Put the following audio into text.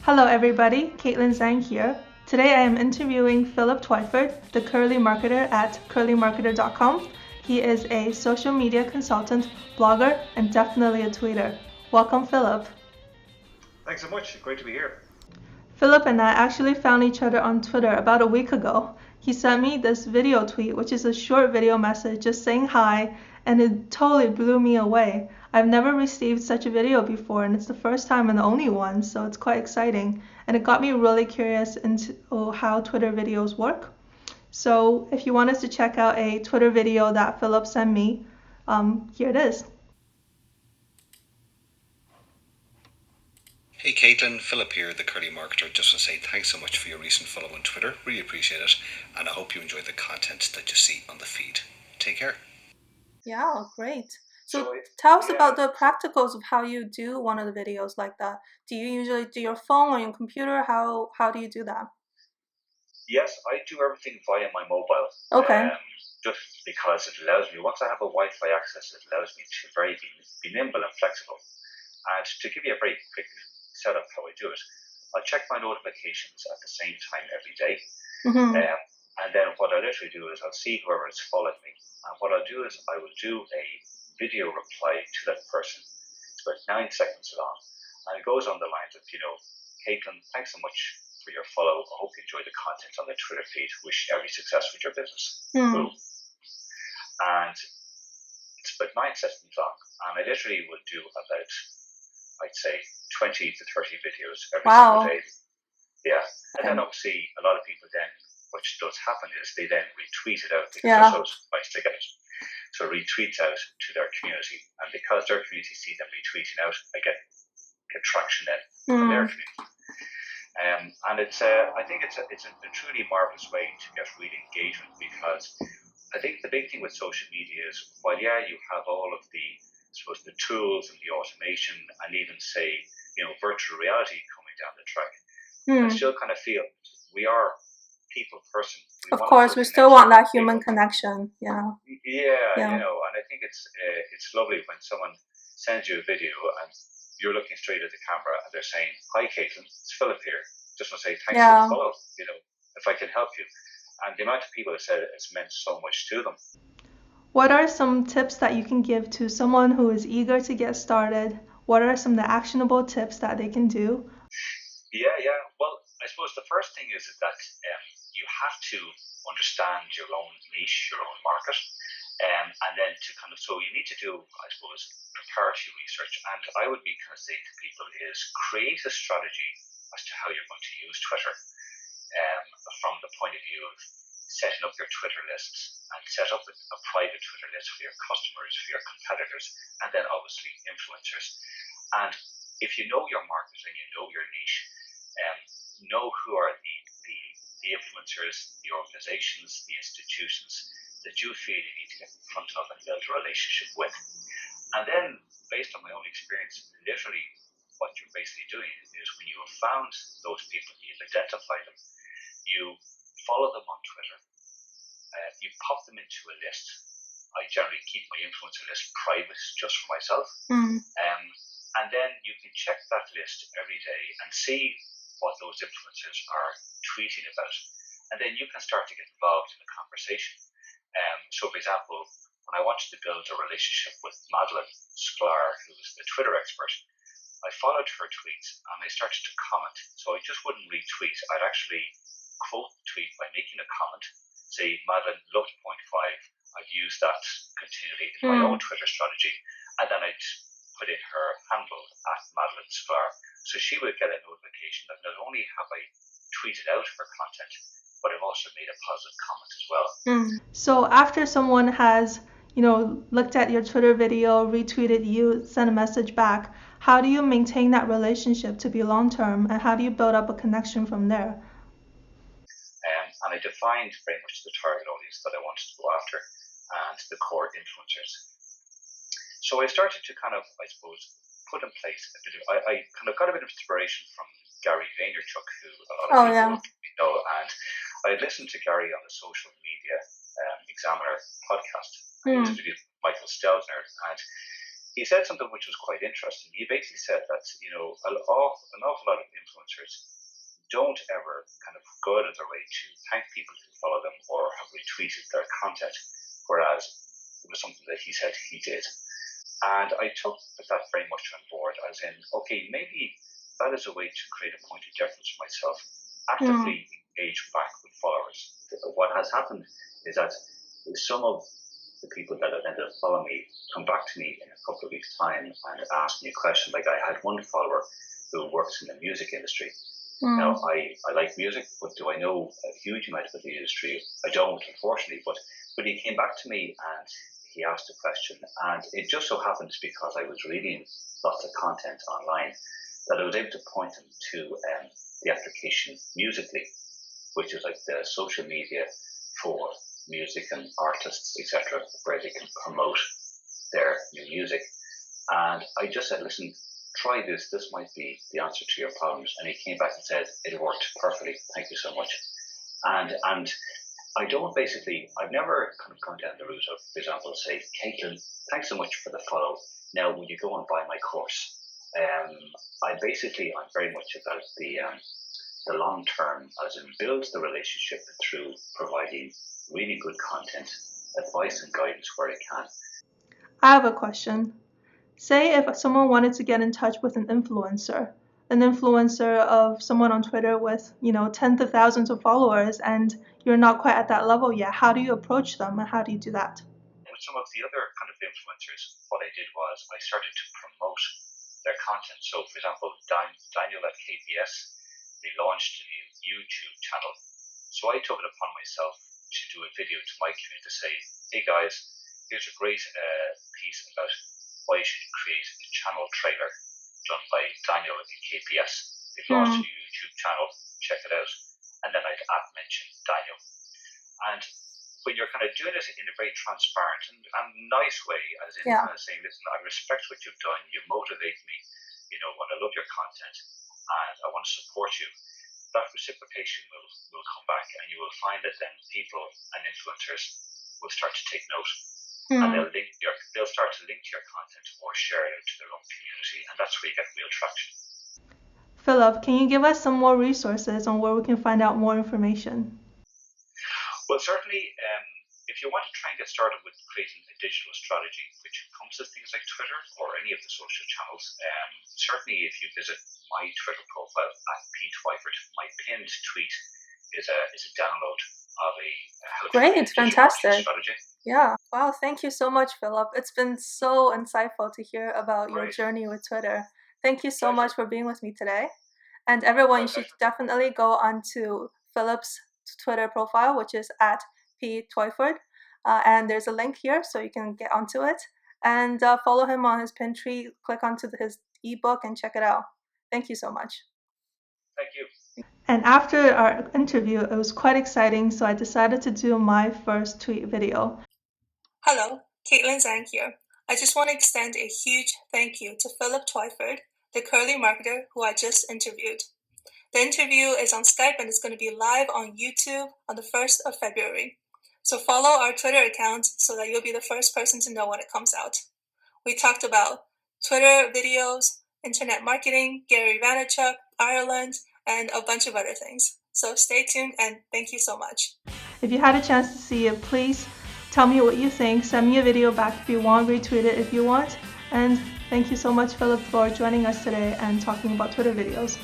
Hello everybody, Kaitlin Zhang here. Today I am interviewing Phillip Twyford, the curly marketer at curlymarketer.com. He is a social media consultant, blogger, and definitely a tweeter. Welcome, Phillip. Thanks so much. Great to be here. Phillip and I actually found each other on Twitter about a week ago. He sent me this video tweet, which is a short video message just saying hi, and it totally blew me away. I've never received such a video before, and it's the first time and the only one, so it's quite exciting. And it got me really curious into how Twitter videos work. So if you want us to check out a Twitter video that Phillip sent me, here it is. Hey Kaitlin, Phillip here, the Curly Marketer. Just want to say thanks so much for your recent follow on Twitter. Really appreciate it, and I hope you enjoy the content that you see on the feed. Take care. Yeah, great. So tell us about the practicals of how you do one of the videos like that. Do you usually do your phone or your computer? How do you do that? Yes, I do everything via my mobile. Okay. Just because it allows me, once I have a Wi-Fi access, it allows me to be nimble and flexible. And to give you a very quick setup how I do it, I'll check my notifications at the same time every day. Mm-hmm. And then what I literally do is I'll see whoever has followed me. And what I'll do is I will do a video reply to that person. It's about 9 seconds long. And it goes on the lines of, Kaitlin, thanks so much for your follow. I hope you enjoy the content on the Twitter feed. Wish every success with your business. Boom. And it's about 9 seconds long. And I literally would do about, I'd say, 20 to 30 videos every single day. Yeah. And then obviously a lot of people then, which does happen is they then retweet it out because they're so nice to get it. So retweets out to their community. And because their community see them retweeting out, I get traction then from their community. And I think it's a truly marvelous way to get really engagement, because I think the big thing with social media is, while you have all of the tools and the automation and even say, virtual reality coming down the track, I still kind of feel we are people person. Of course, we still want that human connection. Yeah. Yeah, and I think it's lovely when someone sends you a video and you're looking straight at the camera and they're saying, "Hi, Kaitlin, it's Phillip here. Just want to say thanks for the follow. If I can help you." And the amount of people that said it's meant so much to them. What are some tips that you can give to someone who is eager to get started? What are some of the actionable tips that they can do? Yeah. Well, I suppose the first thing is that you have to understand your own niche, your own market, and then so you need to do, I suppose, preparatory research. And I would be kind of saying to people is create a strategy as to how you're going to use Twitter, from the point of view of setting up your Twitter lists and set up a private Twitter list for your customers, for your competitors, and then obviously influencers. And if you know your market and you know your niche, know who are the influencers, the organizations, the institutions that you feel you need to get in front of and build a relationship with. And then, based on my own experience, literally what you're basically doing is when you have found those people, you've identified them, you follow them on Twitter, you pop them into a list. I generally keep my influencer list private just for myself. And then you can check that list every day and see what those influencers are tweeting about. And then you can start to get involved in the conversation. So, for example, when I wanted to build a relationship with Madeline Sklar, who is the Twitter expert, I followed her tweets and I started to comment. So I just wouldn't retweet. I'd actually quote the tweet by making a comment, say, Madeline loved point 5. I'd use that continually in my own Twitter strategy. And then I'd put in her handle at Madeline Sklar. So she would get a notification that not only have I tweeted out her content, but I've also made a positive comment as well. So after someone has, looked at your Twitter video, retweeted you, sent a message back, how do you maintain that relationship to be long-term, and how do you build up a connection from there? And I defined very much the target audience that I wanted to go after and the core influencers. So I started to kind of, I suppose, put in place I kind of got a bit of inspiration from Gary Vaynerchuk, who a lot of people know, and I had listened to Gary on the Social Media Examiner podcast. He interviewed Michael Stelzner, and he said something which was quite interesting. He basically said that an awful lot of influencers don't ever kind of go out of their way to thank people who follow them or have retweeted their content, whereas it was something that he said he did. And I took that very much on board, as in, okay, maybe that is a way to create a point of difference for myself, actively engage back with followers. What has happened is that some of the people that have ended up following me come back to me in a couple of weeks' time and ask me a question. Like, I had one follower who works in the music industry. Now, I like music, but do I know a huge amount about the industry? I don't, unfortunately, but he came back to me and he asked a question, and it just so happens, because I was reading lots of content online, that I was able to point him to the application Musical.ly, which is like the social media for music and artists, etc., where they can promote their new music. And I just said, listen, try this. This might be the answer to your problems. And he came back and said, it worked perfectly. Thank you so much. And I don't basically, I've never kind of gone down the route of, for example, say, Kaitlin, thanks so much for the follow. Now, will you go and buy my course? I'm very much about the long term, as in build the relationship through providing really good content, advice and guidance where I can. I have a question. Say if someone wanted to get in touch with an influencer of someone on Twitter with, tens of thousands of followers, and you're not quite at that level yet. How do you approach them, and how do you do that? With some of the other kind of influencers, what I did was I started to promote their content. So, for example, Daniel at KBS, they launched a new YouTube channel. So I took it upon myself to do a video to my community to say, hey guys, here's a great piece about why you should create a channel trailer done by Daniel in KPS. They've launched a YouTube channel, check it out. And then I'd mention Daniel. And when you're kind of doing it in a very transparent and nice way, as in kind of saying, listen, I respect what you've done, you motivate me, and I love your content and I want to support you, that reciprocation will come back, and you will find that then people and influencers will start to take note. And they'll start to link to your content or share it to their own community, and that's where you get real traction. Phillip, can you give us some more resources on where we can find out more information? Well, certainly, if you want to try and get started with creating a digital strategy, which encompasses things like Twitter or any of the social channels, certainly if you visit my Twitter profile at Twyford, my pinned tweet is a download of a how to create a digital strategy. Yeah. Wow. Thank you so much, Phillip. It's been so insightful to hear about your journey with Twitter. Thank you so much for being with me today. And everyone, you should definitely go onto Phillip's Twitter profile, which is at Twyford. And there's a link here so you can get onto it. And follow him on his pin tree. Click onto his ebook and check it out. Thank you so much. Thank you. And after our interview, it was quite exciting, so I decided to do my first tweet video. Hello, Kaitlin Zhang here. I just want to extend a huge thank you to Phillip Twyford, the curly marketer who I just interviewed. The interview is on Skype and it's going to be live on YouTube on the 1st of February. So follow our Twitter account so that you'll be the first person to know when it comes out. We talked about Twitter videos, internet marketing, Gary Vaynerchuk, Ireland, and a bunch of other things. So stay tuned and thank you so much. If you had a chance to see it, please tell me what you think. Send me a video back if you want, retweet it if you want. And thank you so much, Phillip, for joining us today and talking about Twitter videos.